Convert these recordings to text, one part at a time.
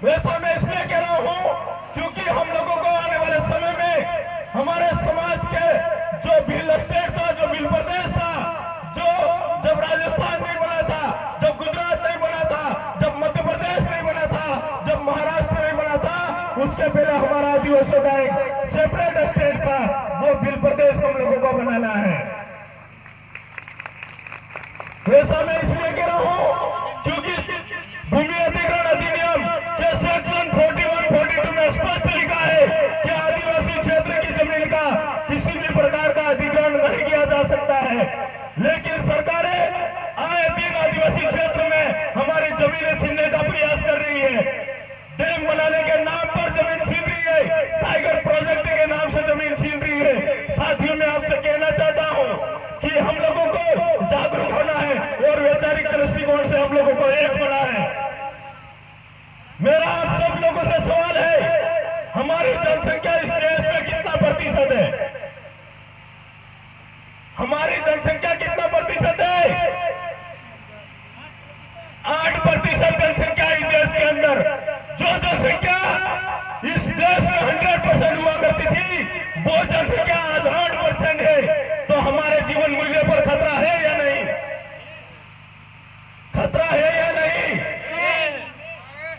वैसा मैं इसलिए कह रहा हूं क्योंकि हम लोगों को आने वाले समय में हमारे समाज के जो बिल स्टेट था, जो बिल प्रदेश था, जो जब राजस्थान नहीं बना था, जब गुजरात नहीं बना था, जब मध्य प्रदेश नहीं बना था, जब महाराष्ट्र नहीं बना था, उसके पहले हमारा आदिवासियों का एक सेपरेट स्टेट था, वो बिल प्रदेश हम लोगों को बनाना है। वैसा मैं इसलिए कह रहा हूं क्योंकि भूमि अधिग्रहण अधिनियम के सेक्शन 41-42 में स्पष्ट लिखा है कि आदिवासी क्षेत्र की जमीन का किसी भी प्रकार का अधिग्रहण नहीं किया जा सकता है। लेकिन सरकारें आए दिन आदिवासी क्षेत्र में हमारी जमीनें छीनने का प्रयास कर रही है। डैम बनाने के नाम पर जमीन छीन रही है, टाइगर प्रोजेक्ट के नाम से जमीन छीन रही है। साथियों, मैं आपसे कहना चाहता हूं कि हम लोगों को जागरूक होना है और वैचारिक दृष्टिकोण से हम लोगों को एक होना है। मेरा आप सब लोगों से सवाल है, हमारी जनसंख्या इस देश में कितना प्रतिशत है? हमारी जनसंख्या कितना प्रतिशत है? 8% जनसंख्या इस देश के अंदर। जो जनसंख्या इस देश में 100% हुआ करती थी, वो जनसंख्या आज 8% है। तो हमारे जीवन मूल्य पर खतरा है या नहीं? खतरा है या नहीं?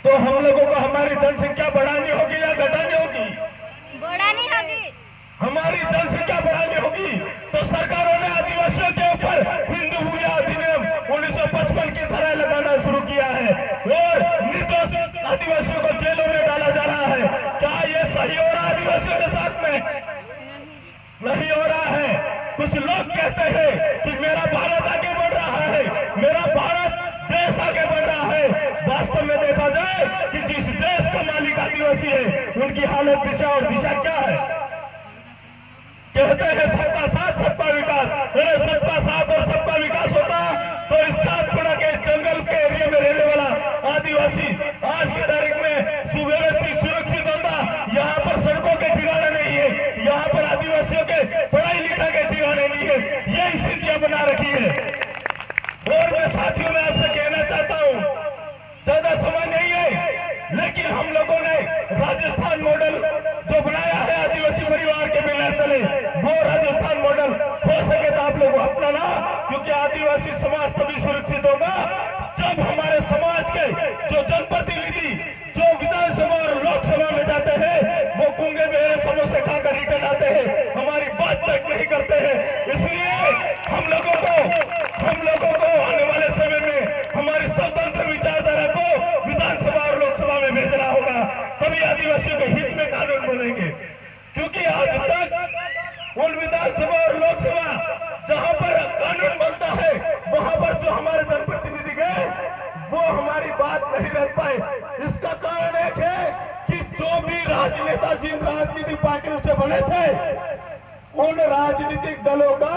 तो हम लोगों को हमारी जनसंख्या बढ़ानी होगी या घटानी होगी? बढ़ानी होगी। हमारी जनसंख्या बढ़ानी होगी तो सरकारों ने आदिवासियों के ऊपर हिंदू भूया अधिनियम 1955 की तरह लगाना शुरू किया है और निर्दोष आदिवासियों को जेलों में डाला जा रहा है। क्या ये सही हो रहा है आदिवासियों के साथ में? नहीं हो रहा है। कुछ लोग कहते हैं कि मेरा भारत आगे बढ़ रहा है, मेरा भारत देश आगे बढ़ रहा है। वास्तव में देखा जाए कि जिस देश का मालिक आदिवासी है, उनकी हालत दिशा और दिशा क्या है? कहते हैं सबका साथ सबका विकास। अरे सबका साथ और सबका विकास होता तो इस सातपुड़ा के जंगल के एरिया में रहने वाला आदिवासी आज की तारीख में सुव्यवस्थित सुरक्षित होता। यहाँ पर सड़कों के ठिकाने नहीं है, यहाँ पर आदिवासियों के पढ़ाई लिखाई के ठिकाने नहीं है। ये स्थितियां बना रखी है। और मैं साथियों में आपसे कहना चाहता हूँ, ज्यादा समय नहीं है, लेकिन हम लोगों ने राजस्थान मॉडल जो बनाया है आदिवासी परिवार के मिलने तले, वो राजस्थान मॉडल हो सके तो आप लोग अपनाना, क्योंकि आदिवासी समाज तभी सुरक्षित होगा जब हमारे समाज के जो जनप्रतिनिधि जो विधानसभा और लोकसभा में जाते हैं, वो गूंगे बहरे समोसे खाकर रिटर्न आते हैं, हमारी बात तक नहीं करते हैं। इसलिए हम लोगों को आने वाले समय में हमारी स्वतंत्र विचारधारा को विधानसभा और लोकसभा में भेजना होगा, तभी आदिवासियों के हित में कानून बनेंगे। क्योंकि आज तक उन विधानसभा और लोकसभा जहां पर कानून बनता है, वहां पर जो हमारे जनप्रतिनिधि गए, वो हमारी बात नहीं रख पाए। इसका कारण एक है कि जो भी राजनेता जिन राजनीतिक पार्टियों से बने थे, उन राजनीतिक दलों का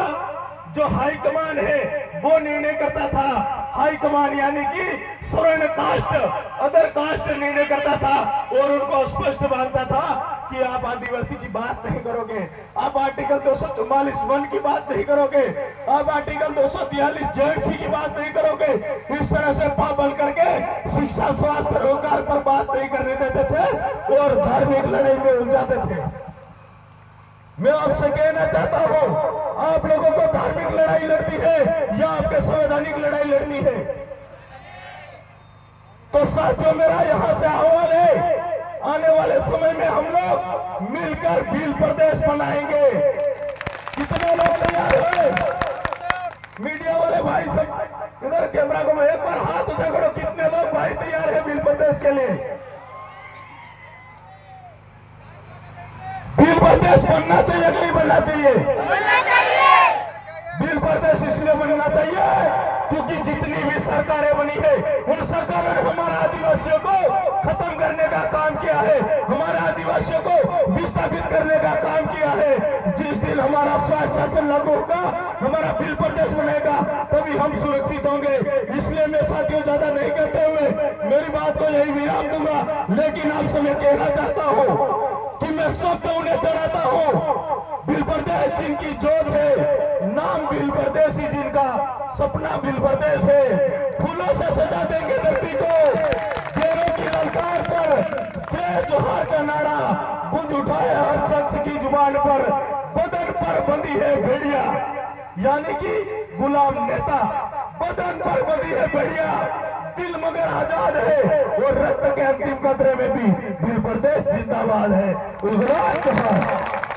जो हाईकमान है वो निर्णय करता था। हाईकमान यानी कि स्वर्ण कास्ट, अदर कास्ट निर्णय करता था और उनको स्पष्ट मानता था कि आप आदिवासी की बात नहीं करोगे, आप आर्टिकल 244(1) की बात नहीं करोगे, आप आर्टिकल 243(j) की बात नहीं करोगे। इस तरह से पाबंद करके शिक्षा, स्वास्थ्य, रोजगार पर बात नहीं करने देते थे और धार्मिक लड़ाई में उलझाते थे। मैं आपसे कहना चाहता हूं, आप लोगों को धार्मिक लड़ाई लड़नी है या आपके संवैधानिक लड़ाई लड़नी है? तो साथियों, मेरा यहां से आह्वान है, आने वाले समय में हम लोग मिलकर भील प्रदेश बनाएंगे। कितने लोग तैयार हैं? मीडिया वाले भाई सब इधर कैमरा को एक बार हाथ उठा करो, कितने लोग भाई तैयार है भील प्रदेश के लिए? भील प्रदेश बनना चाहिए कि नहीं बनना चाहिए? बनना चाहिए। भील प्रदेश इसलिए बनना चाहिए क्योंकि जितनी भी सरकारें बनी है, उन सरकारों ने हमारे आदिवासियों को खत्म करने का काम किया है, हमारे आदिवासियों को विस्थापित करने का काम किया है। जिस दिन हमारा स्वायत्त शासन लागू होगा, हमारा भील प्रदेश बनेगा, तभी हम सुरक्षित होंगे। इसलिए मैं साथियों ज्यादा नहीं कहते हुए मेरी बात को यही विराम दूंगा, लेकिन आपसे मैं कहना चाहता हूँ कि मैं सबको उन्हें चढ़ाता हूँ। भील प्रदेश जिनकी जोत है, नाम भील प्रदेश ही जिनका सपना भील प्रदेश है। फूलों से सजा देंगे धरती को, शेरों की ललकार पर जय जोहार का नारा गूंज उठा है हर शख्स की जुबान पर, बदन पर बंधी है भेड़िया, यानी कि गुलाम नेता बदन पर बंधी है भेड़िया, दिल मगर आजाद है और रक्त के अंतिम कतरे में भी दिल प्रदेश जिंदाबाद है। गुजरात जोहार।